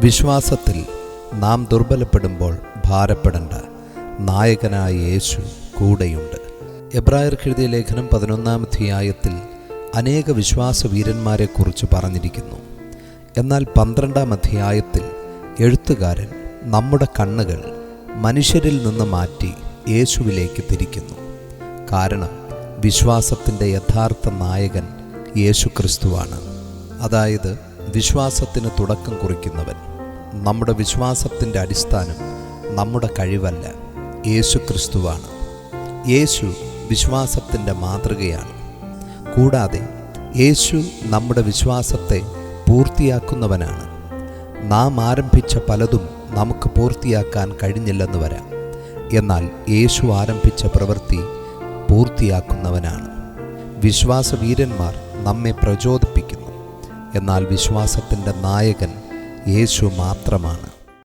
വിശ്വാസത്തിൽ നാം ദുർബലപ്പെടുമ്പോൾ ഭാരപ്പെടേണ്ട, നായകനായ യേശു കൂടെയുണ്ട്. എബ്രായർക്കെഴുതിയ ലേഖനം 11-ാം അധ്യായത്തിൽ അനേക വിശ്വാസ വീരന്മാരെക്കുറിച്ച് പറഞ്ഞിരിക്കുന്നു. എന്നാൽ 12-ാം അധ്യായത്തിൽ എഴുത്തുകാരൻ നമ്മുടെ കണ്ണുകൾ മനുഷ്യരിൽ നിന്ന് മാറ്റി യേശുവിലേക്ക് തിരിക്കുന്നു. കാരണം വിശ്വാസത്തിൻ്റെ യഥാർത്ഥ നായകൻ യേശു ക്രിസ്തുവാണ്. അതായത് വിശ്വാസത്തിന് തുടക്കം കുറിക്കുന്നവൻ. നമ്മുടെ വിശ്വാസത്തിൻ്റെ അടിസ്ഥാനം നമ്മുടെ കഴിവല്ല, യേശു ക്രിസ്തുവാണ്. യേശു വിശ്വാസത്തിൻ്റെ മാതൃകയാണ്. കൂടാതെ യേശു നമ്മുടെ വിശ്വാസത്തെ പൂർത്തിയാക്കുന്നവനാണ്. നാം ആരംഭിച്ച പലതും നമുക്ക് പൂർത്തിയാക്കാൻ കഴിഞ്ഞില്ലെന്ന് വരാം. എന്നാൽ യേശു ആരംഭിച്ച പ്രവൃത്തി പൂർത്തിയാക്കുന്നവനാണ്. വിശ്വാസവീരന്മാർ നമ്മെ പ്രചോദിപ്പിക്കുന്നു. എന്നാൽ വിശ്വാസത്തിൻ്റെ നായകൻ യേശു മാത്രമാണ്.